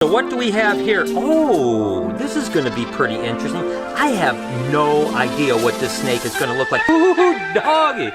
So what do we have here? Oh, this is going to be pretty interesting. I have no idea what this snake is going to look like. Ooh, doggy!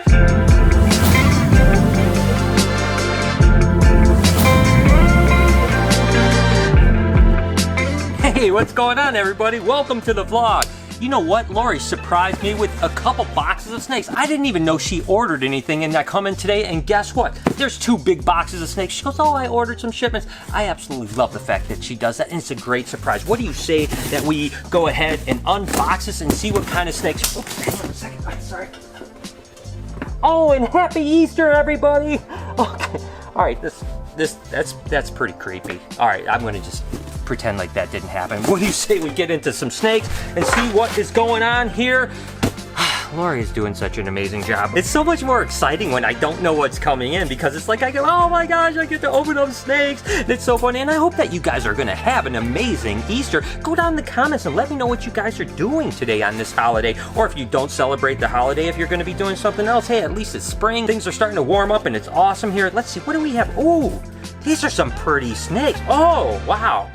Hey, what's going on, everybody? Welcome to the vlog. You know what? Lori surprised me with a couple boxes of snakes. I didn't even know she ordered anything, and I come in today, and guess what? There's 2 big boxes of snakes. She goes, oh, I ordered some shipments. I absolutely love the fact that she does that, and it's a great surprise. What do you say that we go ahead and unbox this and see what kind of snakes? Oops, hang on a second. I'm sorry. Oh, and happy Easter, everybody. Okay. All right, that's pretty creepy. All right, I'm gonna just pretend like that didn't happen. What do you say we get into some snakes and see what is going on here? Lori is doing such an amazing job. It's so much more exciting when I don't know what's coming in, because it's like I go, oh my gosh, I get to open up snakes. It's so funny, and I hope that you guys are gonna have an amazing Easter. Go down in the comments and let me know what you guys are doing today on this holiday, or if you don't celebrate the holiday, if you're gonna be doing something else. Hey, at least it's spring. Things are starting to warm up and it's awesome here. Let's see, what do we have? Oh, these are some pretty snakes. Oh, wow.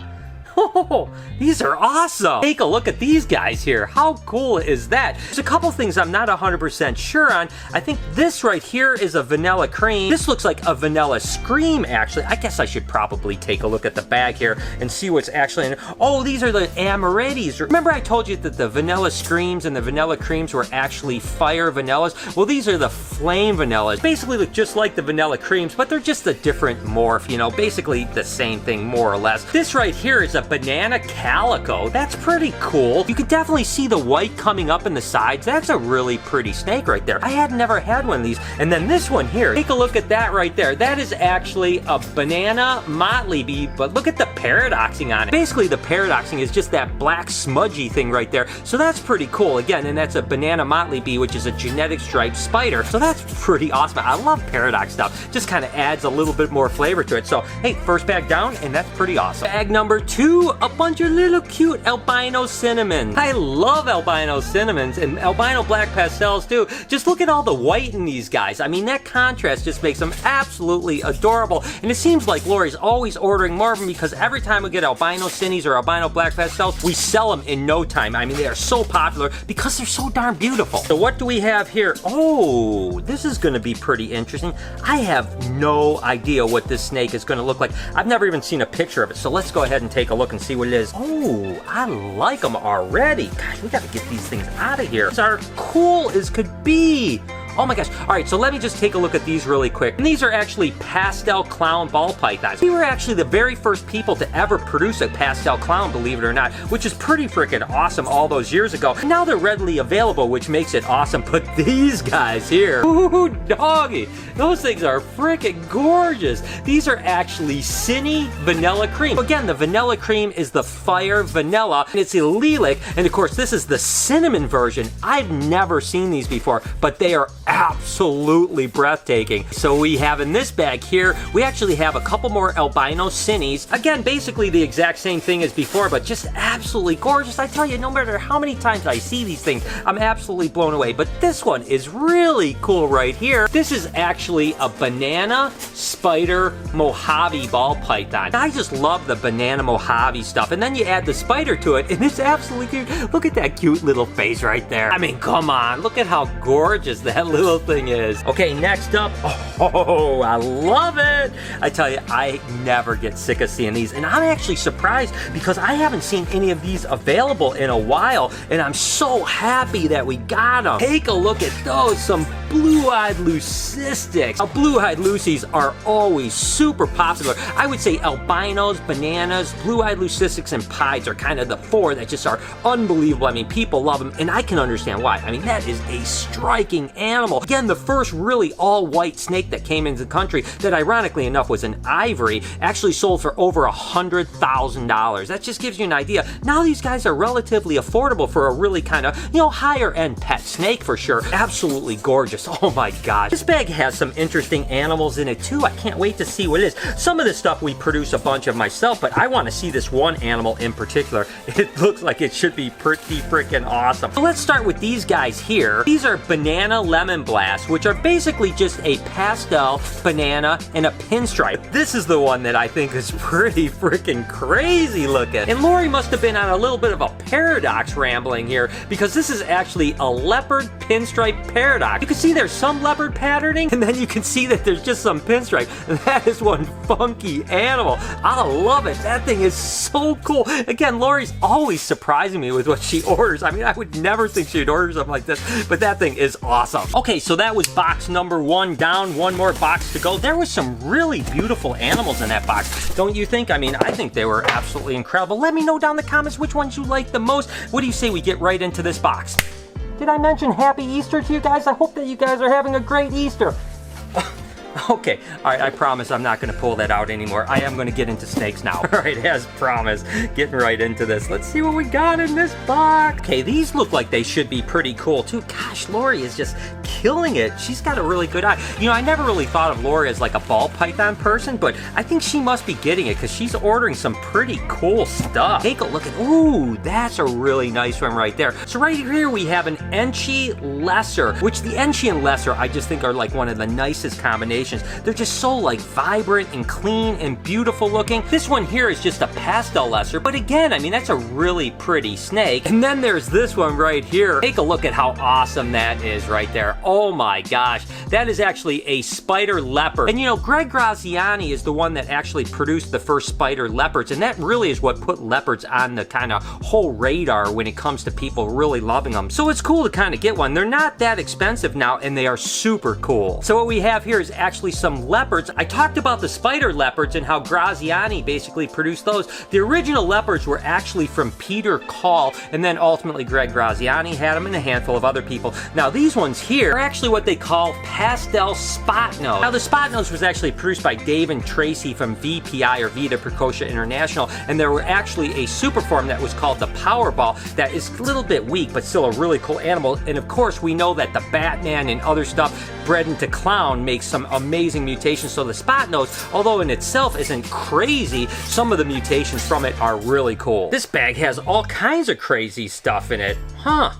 Oh, these are awesome. Take a look at these guys here. How cool is that? There's a couple things I'm not 100% sure on. I think this right here is a vanilla cream. This looks like a vanilla scream, actually. I guess I should probably take a look at the bag here and see what's actually in it. Oh, these are the Amarettis. Remember I told you that the vanilla screams and the vanilla creams were actually fire vanillas? Well, these are the flame vanillas. Basically look just like the vanilla creams, but they're just a different morph, you know, basically the same thing more or less. This right here is a banana calico. That's pretty cool. You can definitely see the white coming up in the sides. That's a really pretty snake right there. I had never had one of these. And then this one here, take a look at that right there. That is actually a banana motley bee, but look at the paradoxing on it. Basically the paradoxing is just that black smudgy thing right there. So that's pretty cool. Again, and that's a banana motley bee, which is a genetic striped spider. So that's pretty awesome. I love paradox stuff. Just kind of adds a little bit more flavor to it. So hey, first bag down, and that's pretty awesome. Bag number 2, a bunch of little cute albino cinnamons. I love albino cinnamons and albino black pastels too. Just look at all the white in these guys. I mean, that contrast just makes them absolutely adorable. And it seems like Lori's always ordering more of them, because every time we get albino cinnies or albino black pastels, we sell them in no time. I mean, they are so popular because they're so darn beautiful. So what do we have here? Oh, this is gonna be pretty interesting. I have no idea what this snake is gonna look like. I've never even seen a picture of it. So let's go ahead and take a look and see what it is. Oh, I like them already. Gosh, we gotta get these things out of here. These are cool as could be. Oh my gosh. All right, so let me just take a look at these really quick. And these are actually pastel clown ball pythons. We were actually the very first people to ever produce a pastel clown, believe it or not, which is pretty freaking awesome all those years ago. And now they're readily available, which makes it awesome. But these guys here, ooh, doggy, those things are freaking gorgeous. These are actually Cinny Vanilla Cream. Again, the vanilla cream is the fire vanilla, and it's allelic. And of course, this is the cinnamon version. I've never seen these before, but they are absolutely breathtaking. So we have in this bag here, we actually have a couple more albino cinnies. Again, basically the exact same thing as before, but just absolutely gorgeous. I tell you, no matter how many times I see these things, I'm absolutely blown away. But this one is really cool right here. This is actually a banana spider Mojave ball python. I just love the banana Mojave stuff. And then you add the spider to it, and it's absolutely cute. Look at that cute little face right there. I mean, come on, look at how gorgeous that little thing is. Okay, next up, oh, I love it. I tell you, I never get sick of seeing these, and I'm actually surprised because I haven't seen any of these available in a while, and I'm so happy that we got them. Take a look at those, some blue-eyed leucistics. Now, blue-eyed Lucies are always super popular. I would say albinos, bananas, blue-eyed leucistics, and pieds are kind of the 4 that just are unbelievable. I mean, people love them, and I can understand why. I mean, that is a striking animal. Again, the first really all-white snake that came into the country that ironically enough was an ivory actually sold for over $100,000. That just gives you an idea. Now these guys are relatively affordable for a really kind of, you know, higher end pet snake for sure. Absolutely gorgeous. gorgeous. Oh my gosh. This bag has some interesting animals in it too. I can't wait to see what it is. Some of this stuff we produce a bunch of myself, but I want to see this one animal in particular. It looks like it should be pretty freaking awesome. So let's start with these guys here. These are banana lemon blasts, which are basically just a pastel banana and a pinstripe. This is the one that I think is pretty freaking crazy looking. And Lori must have been on a little bit of a paradox rambling here, because this is actually a leopard pinstripe paradox. You can see there's some leopard patterning, and then you can see that there's just some pinstripe. And that is one funky animal. I love it. That thing is so cool. Again, Lori's always surprising me with what she orders. I mean, I would never think she'd order something like this, but that thing is awesome. Okay, so that was box number 1 down. One more box to go. There was some really beautiful animals in that box, don't you think? I mean, I think they were absolutely incredible. Let me know down in the comments which ones you like the most. What do you say we get right into this box? Did I mention Happy Easter to you guys? I hope that you guys are having a great Easter. Okay, all right, I promise I'm not going to pull that out anymore. I am going to get into snakes now. All right, as promised, getting right into this. Let's see what we got in this box. Okay, these look like they should be pretty cool too. Gosh, Lori is just killing it. She's got a really good eye. You know, I never really thought of Lori as like a ball python person, but I think she must be getting it because she's ordering some pretty cool stuff. Take a look at, ooh, that's a really nice one right there. So right here we have an Enchi Lesser, which the Enchi and Lesser I just think are like one of the nicest combinations. They're just so like vibrant and clean and beautiful looking. This one here is just a pastel lesser, but again, I mean, that's a really pretty snake. And then there's this one right here. Take a look at how awesome that is right there. Oh my gosh, that is actually a spider leopard. And you know, Greg Graziani is the one that actually produced the first spider leopards, and that really is what put leopards on the kind of whole radar when it comes to people really loving them. So it's cool to kind of get one. They're not that expensive now, and they are super cool. So what we have here is actually some leopards. I talked about the spider leopards and how Graziani basically produced those. The original leopards were actually from Peter Call, and then ultimately Greg Graziani had them and a handful of other people. Now these ones here are actually what they call pastel spot nose. Now the spot nose was actually produced by Dave and Tracy from VPI, or Vita Precocia International, and there were actually a super form that was called the Powerball that is a little bit weak but still a really cool animal. And of course we know that the Batman and other stuff bred into clown makes some amazing mutations. So the spot nose, although in itself isn't crazy, some of the mutations from it are really cool. This bag has all kinds of crazy stuff in it. Huh.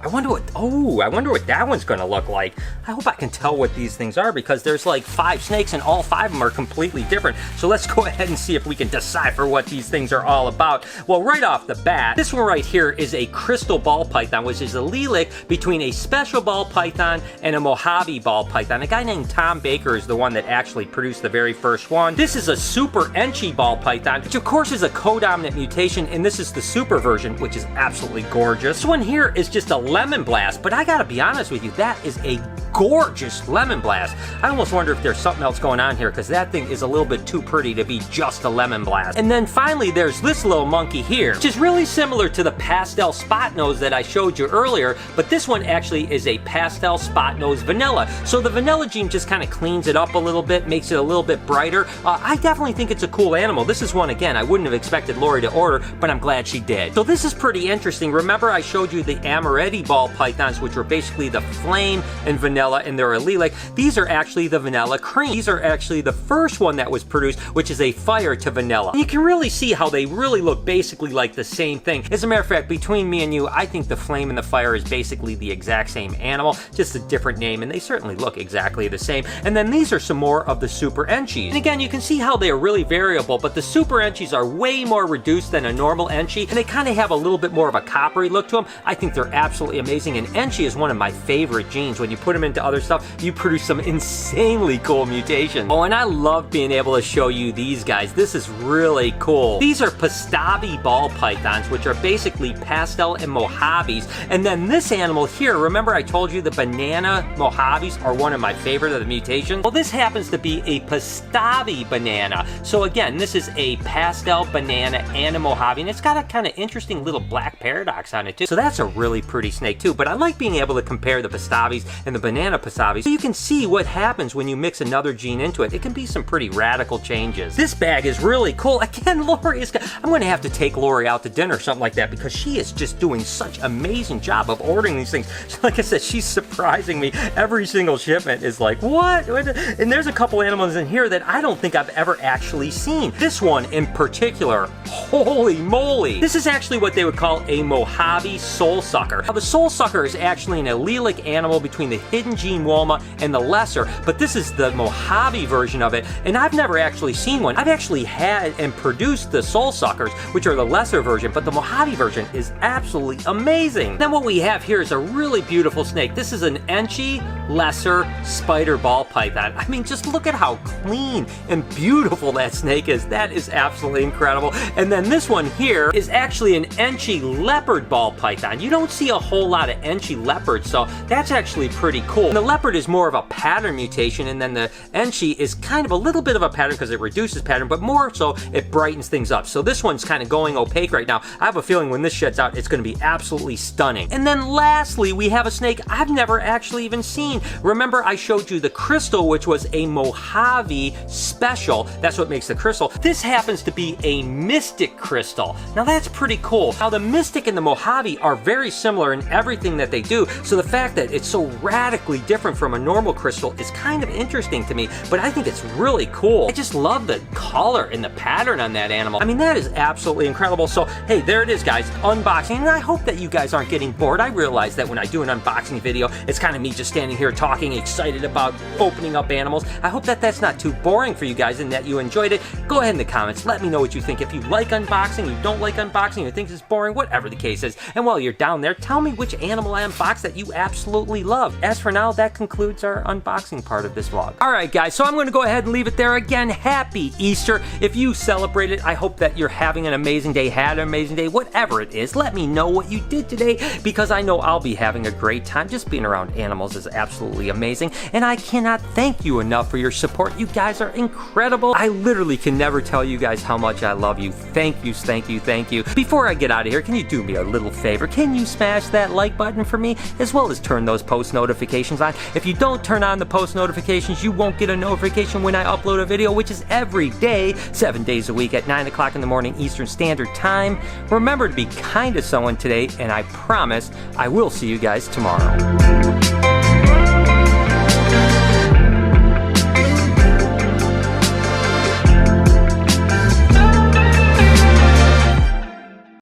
I wonder what that one's gonna look like. I hope I can tell what these things are, because there's like 5 snakes and all 5 of them are completely different. So let's go ahead and see if we can decipher what these things are all about. Well, right off the bat, this one right here is a crystal ball python, which is a lilac between a special ball python and a Mojave ball python. A guy named Tom Baker is the one that actually produced the very first one. This is a super Enchi ball python, which of course is a codominant mutation, and this is the super version, which is absolutely gorgeous. This one here is just a lemon blast, but I gotta be honest with you, that is a gorgeous lemon blast. I almost wonder if there's something else going on here, because that thing is a little bit too pretty to be just a lemon blast. And then finally there's this little monkey here, which is really similar to the pastel spot nose that I showed you earlier, but this one actually is a pastel spot nose vanilla. So the vanilla gene just kind of cleans it up a little bit, makes it a little bit brighter. I definitely think it's a cool animal. This is one, again, I wouldn't have expected Lori to order, but I'm glad she did. So this is pretty interesting. Remember I showed you the Amoretti ball pythons, which were basically the flame and vanilla, and they're a lilac. These are actually the vanilla cream. These are actually the first one that was produced, which is a fire to vanilla. And you can really see how they really look basically like the same thing. As a matter of fact, between me and you, I think the flame and the fire is basically the exact same animal, just a different name, and they certainly look exactly the same. And then these are some more of the super Enchis. And again, you can see how they are really variable, but the super Enchis are way more reduced than a normal Enchi, and they kind of have a little bit more of a coppery look to them. I think they're absolutely amazing, and Enchi is one of my favorite genes. When you put them into other stuff, you produce some insanely cool mutations. Oh, and I love being able to show you these guys. This is really cool. These are Pasaba ball pythons, which are basically pastel and Mojaves. And then this animal here, remember I told you the banana Mojaves are one of my favorite of the mutations? Well, this happens to be a Pasaba banana. So again, this is a pastel banana and a Mojave, and it's got a kind of interesting little black paradox on it too. So that's a really pretty snake too. But I like being able to compare the Pastabis and the banana fan of Pasaba, so you can see what happens when you mix another gene into it. It can be some pretty radical changes. This bag is really cool. Again, Lori is, I'm gonna have to take Lori out to dinner or something like that because she is just doing such an amazing job of ordering these things. Like I said, she's surprising me. Every single shipment is like, what? And there's a couple animals in here that I don't think I've ever actually seen. This one in particular, holy moly. This is actually what they would call a Mojave soul sucker. Now, the soul sucker is actually an allelic animal between the hidden gene Woma and the lesser, but this is the Mojave version of it, and I've never actually seen one. I've actually had and produced the soul suckers, which are the lesser version, but the Mojave version is absolutely amazing. Then what we have here is a really beautiful snake. This is an Enchi lesser spider ball python. I mean, just look at how clean and beautiful that snake is. That is absolutely incredible. And then this one here is actually an Enchi leopard ball python. You don't see a whole lot of Enchi leopards, so that's actually pretty cool. And the leopard is more of a pattern mutation, and then the Enchi is kind of a little bit of a pattern because it reduces pattern, but more so it brightens things up. So this one's kind of going opaque right now. I have a feeling when this sheds out, it's going to be absolutely stunning. And then lastly, we have a snake I've never actually even seen. Remember, I showed you the crystal, which was a Mojave special. That's what makes the crystal. This happens to be a mystic crystal. Now that's pretty cool. Now the mystic and the Mojave are very similar in everything that they do, so the fact that it's so radically different from a normal crystal is kind of interesting to me, but I think it's really cool. I just love the color and the pattern on that animal. I mean, that is absolutely incredible. So hey, there it is, guys, unboxing, and I hope that you guys aren't getting bored. I realize that when I do an unboxing video, it's kind of me just standing here talking, excited about opening up animals. I hope that that's not too boring for you guys and that you enjoyed it. Go ahead in the comments, let me know what you think. If you like unboxing, you don't like unboxing, you think it's boring, whatever the case is. And while you're down there, tell me which animal I unboxed that you absolutely love. As for now, that concludes our unboxing part of this vlog. Alright guys, so I'm going to go ahead and leave it there. Again, happy Easter. If you celebrate it, I hope that you're having an amazing day, had an amazing day, whatever it is. Let me know what you did today, because I know I'll be having a great time. Just being around animals is absolutely amazing, and I cannot thank you enough for your support. You guys are incredible. I literally can never tell you guys how much I love you. Thank you, thank you, thank you. Before I get out of here, can you do me a little favor? Can you smash that like button for me, as well as turn those post notifications on? If you don't turn on the post notifications, you won't get a notification when I upload a video, which is every day, 7 days a week at 9 o'clock in the morning Eastern Standard Time. Remember to be kind to someone today, and I promise I will see you guys tomorrow.